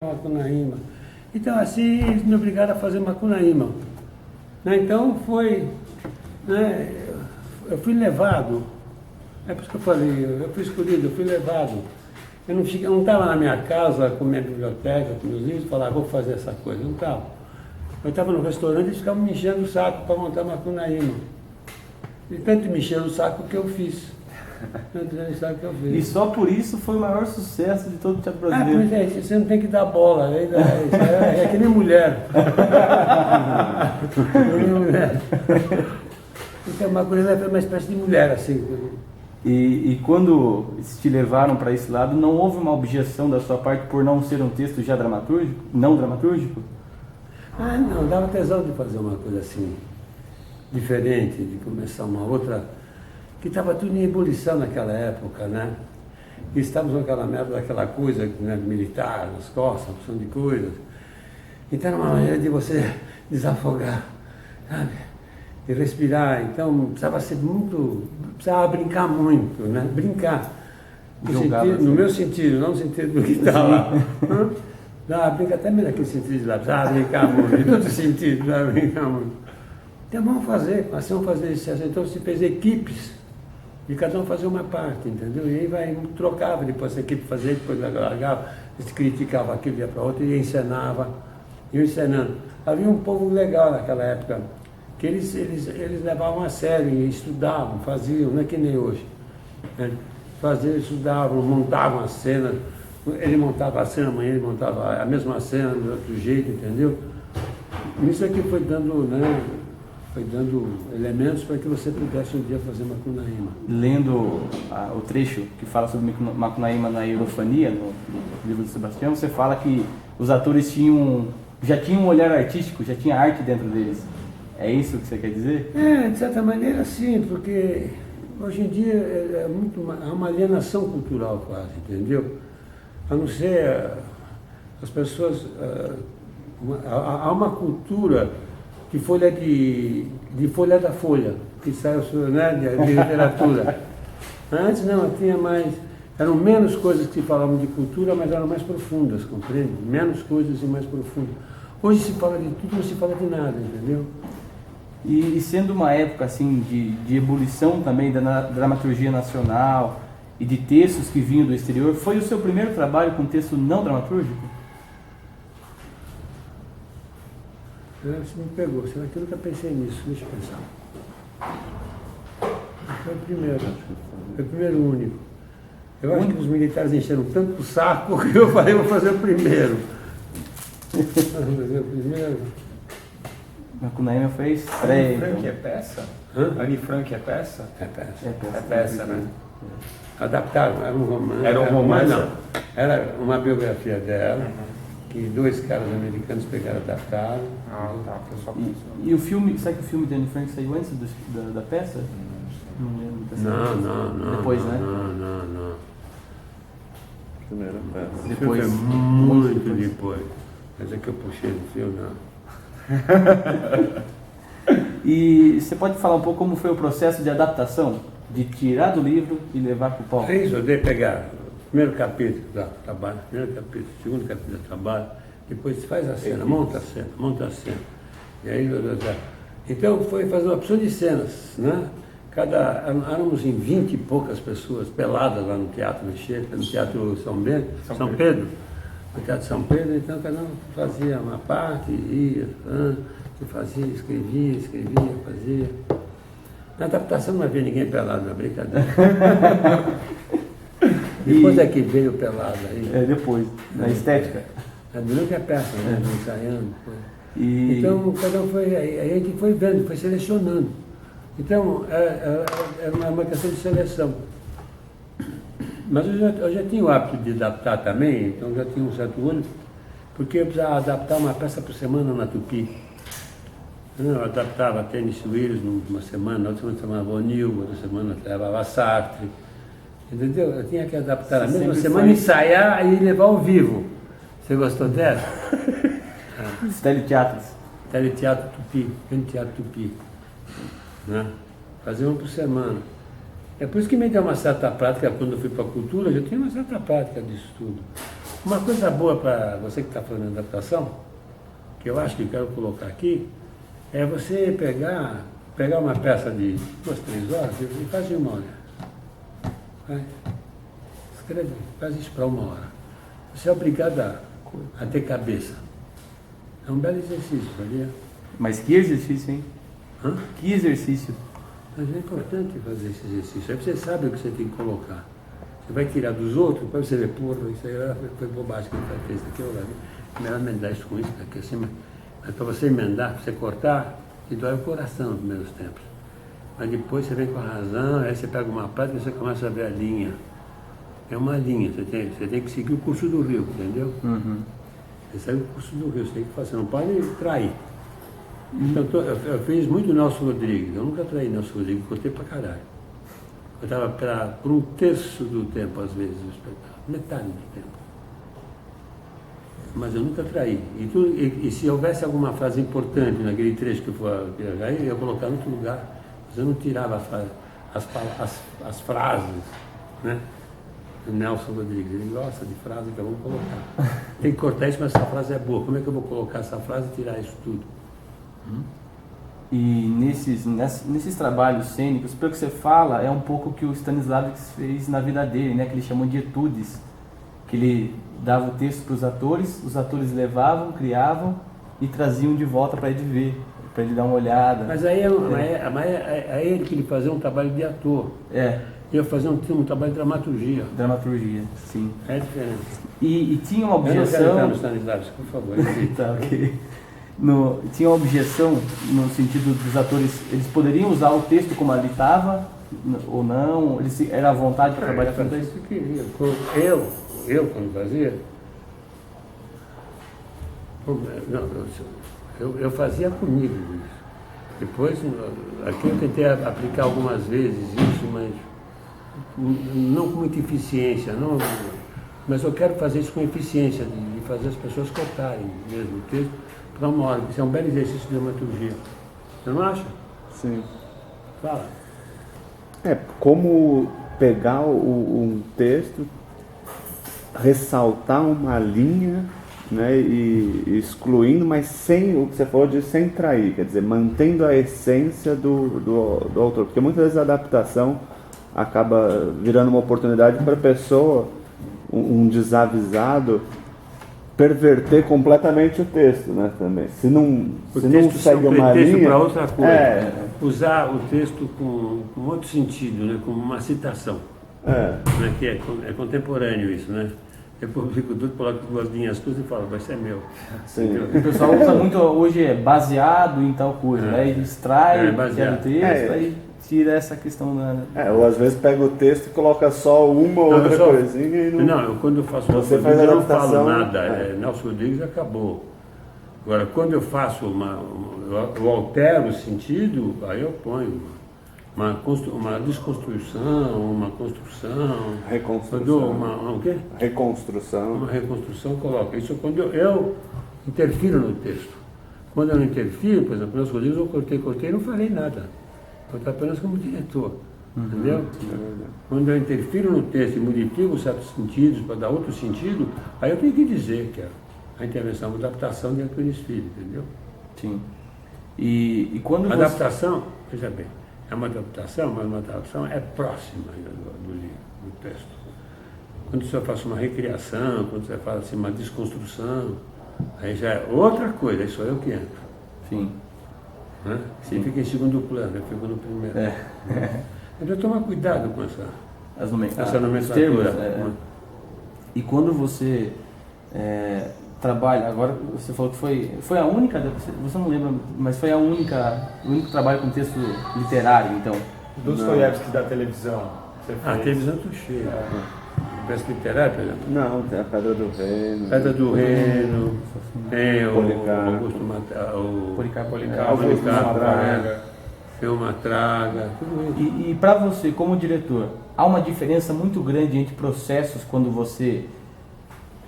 Macunaíma. Então assim eles me obrigaram a fazer Macunaíma. Né? Então foi, né, eu fui levado, é por isso que eu falei, eu fui escolhido, eu fui levado. Eu não estava na minha casa com minha biblioteca, com meus livros, e falava, vou fazer essa coisa, não estava. Eu estava no restaurante e ficavam me enchendo o saco para montar Macunaíma. E tanto me encheram o saco que eu fiz. E só por isso foi o maior sucesso de todo o teatro brasileiro. Pois é, você não tem que dar bola, é que nem mulher. É que nem mulher. Então, Macunaíma foi uma espécie de mulher, assim. E quando te levaram para esse lado, não houve uma objeção da sua parte por não ser um texto já dramatúrgico, não dramatúrgico? Ah, não, dava tesão de fazer uma coisa assim, diferente, de começar uma outra, que estava tudo em ebulição naquela época, né? E estávamos naquela merda daquela coisa, né, militar, nas costas, uma opção de coisas. Então era uma maneira de você desafogar, sabe? E respirar. Então precisava ser muito, precisava brincar muito, né? Brincar. No meu sentido, não no sentido do que está lá. Não, brinca até mesmo naquele sentido de lá, precisava brincar muito, em todo sentido, precisava brincar muito. Então vamos fazer isso. Então se fez equipes, e cada um fazia uma parte, entendeu? E aí trocava, depois a equipe fazia, depois largava, se criticava aquilo, ia para outra e encenava, ia encenando. Havia um povo legal naquela época, que eles levavam a sério, estudavam, faziam, não é que nem hoje. Né? Faziam, estudavam, montavam a cena, ele montava a cena, amanhã ele montava a mesma cena, de outro jeito, entendeu? Isso aqui foi dando, né? Foi dando elementos para que você pudesse um dia fazer Macunaíma. Lendo o trecho que fala sobre Macunaíma na Eurofania, no livro do Sebastião, você fala que os atores já tinham um olhar artístico, já tinha arte dentro deles. É isso que você quer dizer? É, de certa maneira sim, porque hoje em dia há uma alienação cultural quase, entendeu? A não ser as pessoas... há uma cultura de folha da folha, que sai, né, de literatura. Antes não, tinha mais, eram menos coisas que se falavam de cultura, mas eram mais profundas, compreende? Menos coisas e mais profundas. Hoje se fala de tudo, não se fala de nada, entendeu? E sendo uma época assim de ebulição também da dramaturgia nacional e de textos que vinham do exterior, foi o seu primeiro trabalho com texto não dramatúrgico? Você me pegou, será que eu nunca pensei nisso? Deixa eu pensar. Foi o primeiro, foi o primeiro único. Eu acho que os militares encheram tanto o saco que eu falei, vou fazer o primeiro. Vou fazer o primeiro. Macunaíma foi estreia. Anne Frank é peça? Anne Frank é peça? É peça. É peça, né? Adaptaram, era um romance. Era um romance? Não, era uma biografia dela. Que dois caras americanos pegaram e adaptaram. Ah, tá, foi só E o filme, sabe que o filme de Anne Frank saiu antes da peça? Não lembro. Não. Depois, né? Não. primeira peça. Depois foi muito depois. Mas é que eu puxei do filme, não. E você pode falar um pouco como foi o processo de adaptação? De tirar do livro e levar para o palco? É isso, eu dei pegar o primeiro capítulo do trabalho, primeiro capítulo, segundo capítulo do trabalho, depois faz a cena, monta a cena. E aí, então foi fazer uma opção de cenas, né? Éramos em 20 e poucas pessoas peladas lá no Teatro Anchieta, no Teatro São Pedro, no Teatro São Pedro, então cada um fazia uma parte, ia, fazia, escrevia, fazia. Na adaptação não havia ninguém pelado, na brincadeira. Depois é que veio pelado aí. É, depois, na estética. Durante a peça, né? Ensaiando. E... Então, cada um foi, aí a gente foi vendo, foi selecionando. Então, era uma questão de seleção. Mas eu já tinha o hábito de adaptar também, então já tinha um certo olho, porque eu precisava adaptar uma peça por semana na Tupi. Eu adaptava Tennessee Williams numa semana, na outra semana chamava O'Neill, outra semana levava Sartre. Entendeu? Eu tinha que adaptar na mesma semana, ensaiar e levar ao vivo. Você gostou dessa? Teleteatros. Teleteatro Tupi, Teatro Tupi. Né? Fazer uma por semana. É por isso que me deu uma certa prática, quando eu fui para a cultura, eu já tinha uma certa prática disso tudo. Uma coisa boa para você que está fazendo adaptação, que eu acho que quero colocar aqui, é você pegar uma peça de 2, 3 horas e fazer 1 hora. Vai. Escreve, faz isso para 1 hora. Você é obrigado a ter cabeça. É um belo exercício, sabia? Mas que exercício, hein? Hã? Que exercício. Mas é importante fazer esse exercício. Aí você sabe o que você tem que colocar. Você vai tirar dos outros, para você ver, porra, isso aí foi bobagem que ele fez aqui, melhor emendar isso com isso, aqui assim, mas para você emendar, para você cortar, te dói o coração nos primeiros tempos. Mas depois você vem com a razão, aí você pega uma prática e você começa a ver a linha. É uma linha, você tem que seguir o curso do rio, entendeu? Uhum. Você segue o curso do rio, você tem que fazer, você não pode trair. Então, eu fiz muito Nelson Rodrigues, eu nunca traí Nelson Rodrigues, cortei pra caralho. Eu estava por 1/3 do tempo, às vezes, o espetáculo, metade do tempo. Mas eu nunca traí. E se houvesse alguma frase importante naquele trecho que eu for, aí eu ia colocar em outro lugar, mas eu não tirava as frases, né? O Nelson Rodrigues, ele gosta de frase, então vamos colocar. Tem que cortar isso, mas essa frase é boa. Como é que eu vou colocar essa frase e tirar isso tudo? E nesses trabalhos cênicos, pelo que você fala, é um pouco o que o Stanislavski fez na vida dele, né? Que ele chamou de etudes, que ele dava o texto para os atores levavam, criavam e traziam de volta para ele ver, para ele dar uma olhada. Mas aí é ele que ele fazia um trabalho de ator. É. Eu fazia um trabalho de dramaturgia. Dramaturgia, sim. É diferente. E tinha uma Eu não quero objeção. entrar no Stanislavski, por favor. Tá, ok. Tinha uma objeção no sentido dos atores, eles poderiam usar o texto como ali estava ou não? Era à vontade para trabalhar com isso isso? que eu queria. Eu quando fazia, eu fazia comigo isso. Depois, aqui eu tentei aplicar algumas vezes isso, mas não com muita eficiência, não, mas eu quero fazer isso com eficiência, de fazer as pessoas cortarem mesmo o texto para 1 hora. Isso é um belo exercício de dramaturgia. Você não acha? Sim. Fala. É como pegar um texto, ressaltar uma linha, né, e excluindo, mas sem o que você falou de sem trair, quer dizer, mantendo a essência do autor, porque muitas vezes a adaptação acaba virando uma oportunidade para a pessoa, um desavisado, perverter completamente o texto, né, também. Se não segue uma linha, para outra coisa, usar o texto com outro sentido, né, como uma citação, né, que é contemporâneo isso, né? Eu publico tudo, coloco 2 linhas tudo e falo, vai ser meu. Sim. O pessoal usa muito hoje, baseado em tal coisa, né? Ele extrai o texto, aí tira essa questão da... ou às vezes pega o texto e coloca só uma ou outra coisinha e não... Não, quando eu faço Você coisa, eu não adaptação, falo nada, Nelson Rodrigues acabou. Agora, quando eu faço eu altero o sentido, aí eu ponho uma desconstrução, uma construção, reconstrução. O quê? Reconstrução. Uma reconstrução, eu coloco. Isso quando eu interfiro no texto. Quando eu não interfiro, por exemplo, Nelson Rodrigues, eu cortei e não falei nada. Eu estou apenas como diretor. Entendeu? Quando eu interfiro no texto e modifico certos sentidos para dar outro sentido, aí eu tenho que dizer que a intervenção é uma adaptação de Antunes Filho, entendeu? Sim. E quando a adaptação, veja bem, é uma adaptação, mas uma adaptação é próxima do livro, do texto. Quando você faz uma recriação, quando você faz assim, uma desconstrução, aí já é outra coisa, aí sou eu que entro. Sim. Né? Você fica em segundo plano, eu fico no primeiro. Então toma cuidado com essa nomenclatura. E quando você trabalha, agora você falou que foi a única, você não lembra, mas foi o único trabalho com texto literário, então. Dostoiévski da televisão. A televisão tô cheia. Peça literária, por exemplo? Não, tem a Pedra do Reino. Pedra do Reino, tem o Policarpo, Filma Traga, tudo isso. E para você, como diretor, há uma diferença muito grande entre processos quando você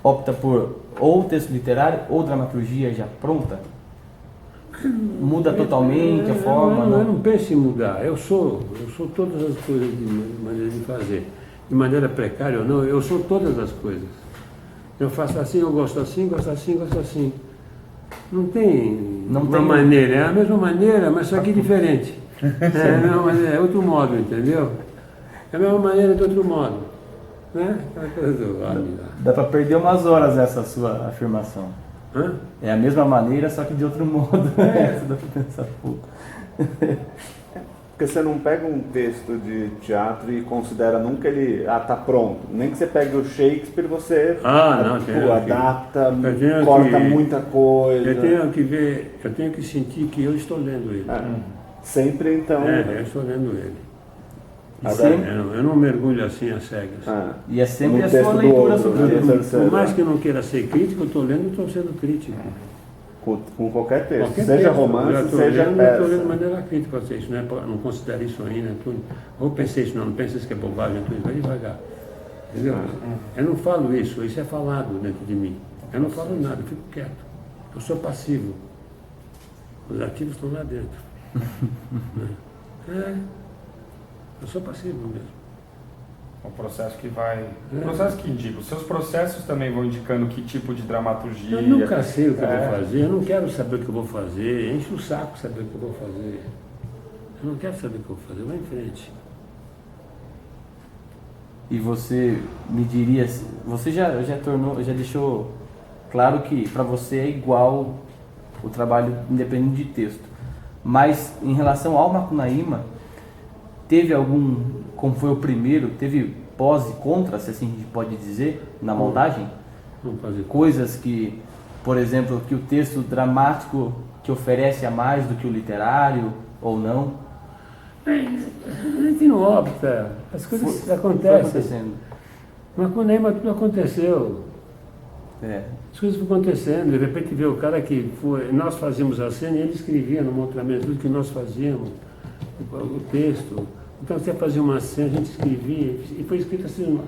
opta por ou texto literário ou dramaturgia já pronta? Muda totalmente a forma? Eu não penso em mudar. Eu sou todas as coisas de maneira de fazer. De maneira precária ou não, eu sou todas as coisas. Eu faço assim, eu gosto assim, gosto assim, gosto assim. Não tem Não uma tem- maneira, é a mesma maneira, mas só que diferente. É a mesma maneira, é outro modo, entendeu? É a mesma maneira de outro modo. Né? Aquela coisa do homem lá. Dá pra perder umas horas essa sua afirmação. Hã? É a mesma maneira, só que de outro modo. Essa dá pra pensar pouco. Porque você não pega um texto de teatro e considera nunca ele, tá pronto. Nem que você pegue o Shakespeare, você Não, pô, tenho que- adapta, eu tenho corta que- muita coisa. Eu tenho que ver, eu tenho que sentir que eu estou lendo ele. Sempre então. Eu estou lendo ele. E sempre- Eu não mergulho assim às cegas. E é sempre No a sua texto do leitura outro, sobre né? o texto. Terceiro. Por mais que eu não queira ser crítico, eu estou lendo e estou sendo crítico. Com qualquer texto, Qualquer seja texto, romance, eu tô seja lendo, eu estou lendo de peça. maneira crítica. Isso não considero isso ainda. Ou pensei isso, não pensa isso que é bobagem, tudo vai devagar. Entendeu? Eu não falo isso é falado dentro de mim. Eu não falo nada, eu fico quieto. Eu sou passivo. Os ativos estão lá dentro. Eu sou passivo mesmo. O processo que vai. O processo que indica. Os seus processos também vão indicando que tipo de dramaturgia. Eu nunca sei o que eu É. vou fazer, eu não quero saber o que eu vou fazer, enche o saco saber o que eu vou fazer. Eu não quero saber o que eu vou fazer, eu vou em frente. E você me diria, você já deixou claro que para você é igual o trabalho independente de texto. Mas em relação ao Macunaíma, teve algum, como foi o primeiro, teve pós e contra, se assim a gente pode dizer, na montagem? Vamos fazer. Coisas que, por exemplo, que o texto dramático te oferece a mais do que o literário, ou não? A gente não opta, as coisas Foi acontecem. acontecendo. Mas com o Neymar tudo aconteceu. É. As coisas vão acontecendo, de repente vê o cara que foi. Nós fazíamos a cena e ele escrevia no montamento tudo que nós fazíamos, o texto. Então você fazia uma cena, a gente escrevia, e foi escrito assim,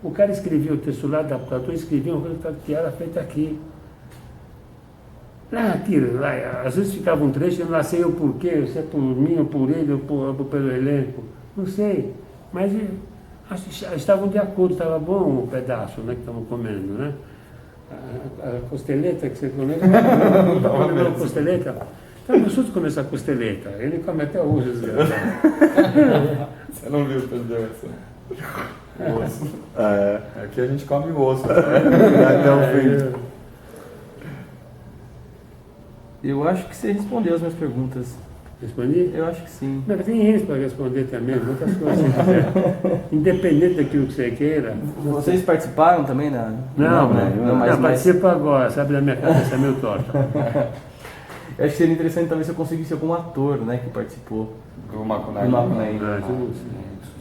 o cara escrevia o texto lá, adaptador, escrevia uma coisa que era feita aqui. Aquilo, lá, às vezes ficava um trecho, eu não sei o porquê, se é por mim, ou por ele, ou pelo elenco, não sei. Mas acho que estavam de acordo, estava bom o pedaço, né, que estavam comendo, né? A costeleta que você comeu, não comeu a costeleta? Então, gostoso de comer essa costeleta, ele come até hoje, desgraçado. Você não viu, entendeu? O osso. É, Aqui a gente come o osso. até o fim. Eu acho que você respondeu as minhas perguntas. Respondi? Eu acho que sim. Não, tem eles para responder também, muitas coisas se quiser. Independente daquilo que você queira. Vocês participaram também na... Não, né? não, mas participo agora, sabe, da minha cabeça é meio torta. eu acho que seria interessante talvez se eu conseguisse algum ator, né, que participou Do do Macunaíma. Macunaíma. Ah, isso eu não sei.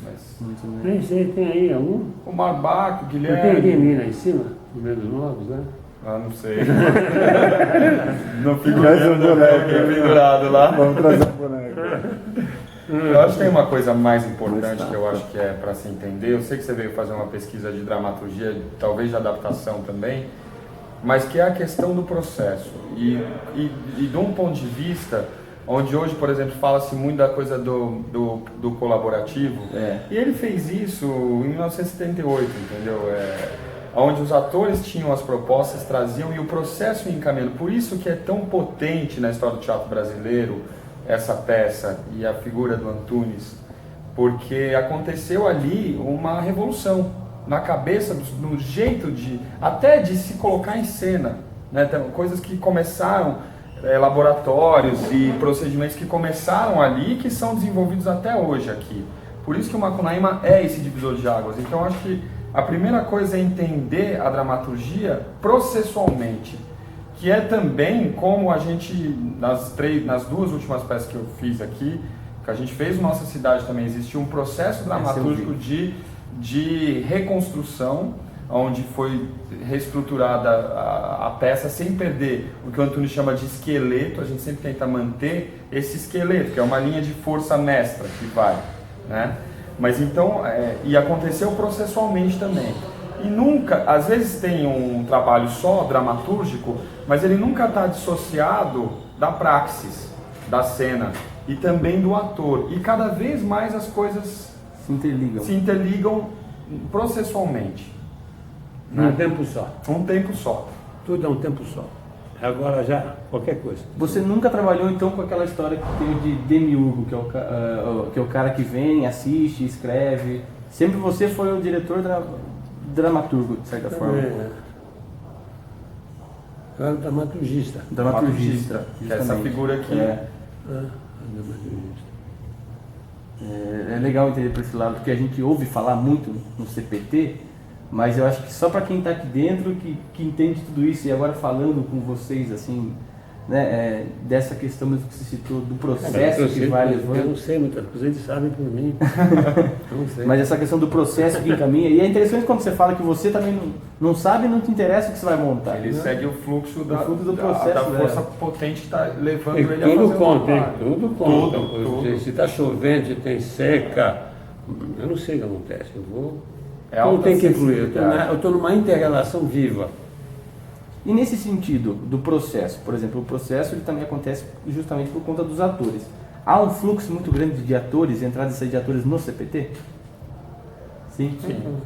Mas Muito bem. Nem sei, tem aí algum? o Marbaco, o Não tem alguém Guilherme. ali lá em cima, no meio dos novos, né? Ah, não sei. Não fico Traz um vendo, boneco. pendurado lá. Vamos trazer um boneco. Eu acho que tem uma coisa mais importante que eu acho que é para se entender. Eu sei que você veio fazer uma pesquisa de dramaturgia, talvez de adaptação também, mas que é a questão do processo. E de um ponto de vista, onde hoje, por exemplo, fala-se muito da coisa do colaborativo, e ele fez isso em 1978, entendeu? Onde os atores tinham as propostas, traziam, e o processo ia encaminhando. Por isso que é tão potente na história do teatro brasileiro essa peça e a figura do Antunes, porque aconteceu ali uma revolução na cabeça, no jeito até de se colocar em cena, né? Então, coisas que começaram, laboratórios e procedimentos que começaram ali e que são desenvolvidos até hoje aqui. Por isso que o Macunaíma é esse divisor de águas. Então, acho que a primeira coisa é entender a dramaturgia processualmente, que é também como a gente, nas duas últimas peças que eu fiz aqui, que a gente fez na nossa cidade também, existe um processo dramatúrgico de reconstrução, onde foi reestruturada a peça sem perder o que o Antunes chama de esqueleto. A gente sempre tenta manter esse esqueleto, que é uma linha de força mestra que vai, né? Mas então, e aconteceu processualmente também. E nunca, às vezes tem um trabalho só dramatúrgico, mas ele nunca está dissociado da praxis, da cena e também do ator. E cada vez mais as coisas Se interligam. se interligam processualmente. Num tempo só. Um tempo só. Tudo é um tempo só. Agora já, qualquer coisa. Você nunca trabalhou então com aquela história que tem de demiurgo, que é o cara que vem, assiste, escreve. Sempre você foi o diretor dramaturgo, de certa forma. Eu era dramaturgista. Dramaturgista. Que é essa figura aqui. Dramaturgista. É legal entender por esse lado, porque a gente ouve falar muito no CPT, mas eu acho que só para quem está aqui dentro que entende tudo isso, e agora falando com vocês assim, né, dessa questão mesmo que você citou, do processo que vai levando. Eu não sei muitas coisas, eles sabem por mim. Eu não sei. Mas essa questão do processo que encaminha, e é interessante quando você fala que você também não sabe e não te interessa o que você vai montar. Ele segue o fluxo da processo, força potente que está levando E ele a fazer tudo o conta, hein? trabalho. Tudo conta. Tudo. Se está chovendo, se tem seca, eu não sei o que acontece. Eu vou. É Tudo alta tem que influir. sensibilidade. Eu estou numa inter-relação viva. E nesse sentido do processo, por exemplo, o processo ele também acontece justamente por conta dos atores. Há um fluxo muito grande de atores, entrada e saída de atores no CPT? Sim.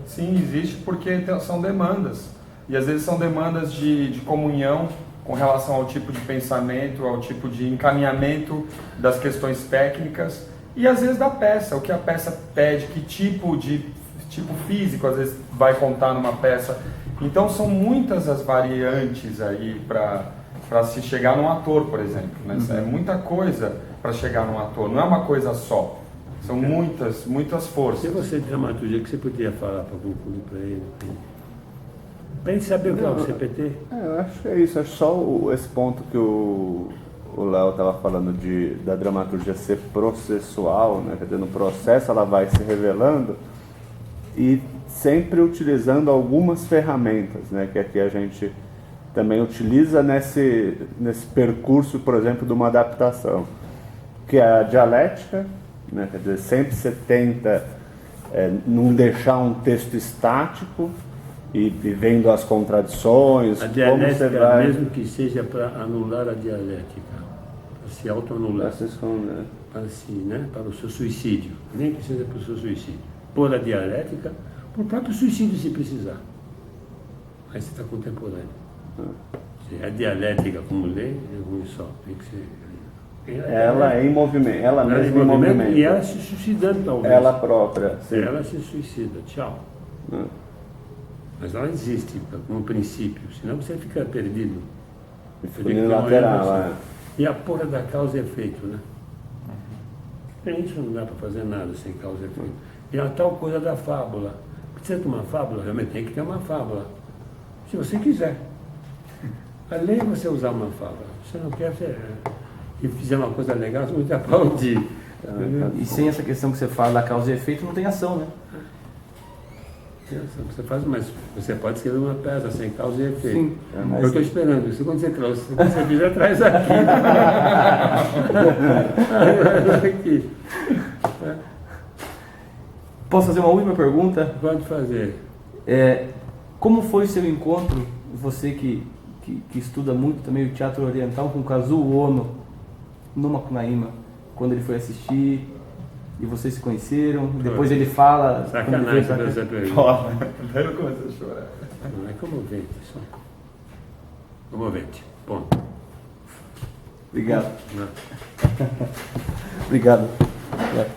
Sim, existe porque são demandas. E às vezes são demandas de comunhão com relação ao tipo de pensamento, ao tipo de encaminhamento das questões técnicas e às vezes da peça, o que a peça pede, que tipo físico às vezes vai contar numa peça. Então são muitas as variantes aí para se chegar num ator, por exemplo. Né? É muita coisa para chegar num ator, não é uma coisa só. São muitas forças. Se você de dramaturgia, que você podia falar para concluir para ele? Para ele saber o que é o CPT? Eu acho que é isso. Acho só esse ponto que o Léo estava falando da dramaturgia ser processual, né? Quer dizer, no processo ela vai se revelando e sempre utilizando algumas ferramentas, né? Que aqui a gente também utiliza nesse percurso, por exemplo, de uma adaptação, que é a dialética, né? Quer dizer, sempre você tenta não deixar um texto estático e vendo as contradições, A como dialética, você vai... mesmo que seja para anular a dialética, para se autoanular, para o seu suicídio, nem que seja para o seu suicídio. Por a dialética, por próprio suicídio se precisar. Aí você está contemporâneo. A dialética como lei é ruim só, tem que ser... Ela é em movimento, ela mesma em movimento. E ela se suicidando, talvez. Ela própria, sim. Ela se suicida, tchau. Mas ela existe como princípio, senão você fica perdido. Unilateral, E a porra da causa e efeito, né? Isso não dá para fazer nada sem causa e efeito. E a tal coisa da fábula. Precisa de uma fábula? Realmente tem que ter uma fábula. Se você quiser. A lei é você usar uma fábula. Se não quer, e fizer uma coisa legal, você vai te aplaudir. E sem essa questão que você fala da causa e efeito, não tem ação, né? Você faz, mas você pode escrever uma peça sem causa e efeito. Sim. Eu estou esperando isso. Quando você trouxe, quando você fizer, traz aqui. Aqui. Posso fazer uma última pergunta? Pode fazer. Como foi o seu encontro, você que estuda muito também o teatro oriental, com o Kazuo Ono no Macunaíma, quando ele foi assistir e vocês se conheceram? Depois ele fala... Sacanagem essa pergunta. Eu comecei a chorar. Não é comovente, só. Comovente. Ponto. Obrigado. Não. Obrigado. Cara,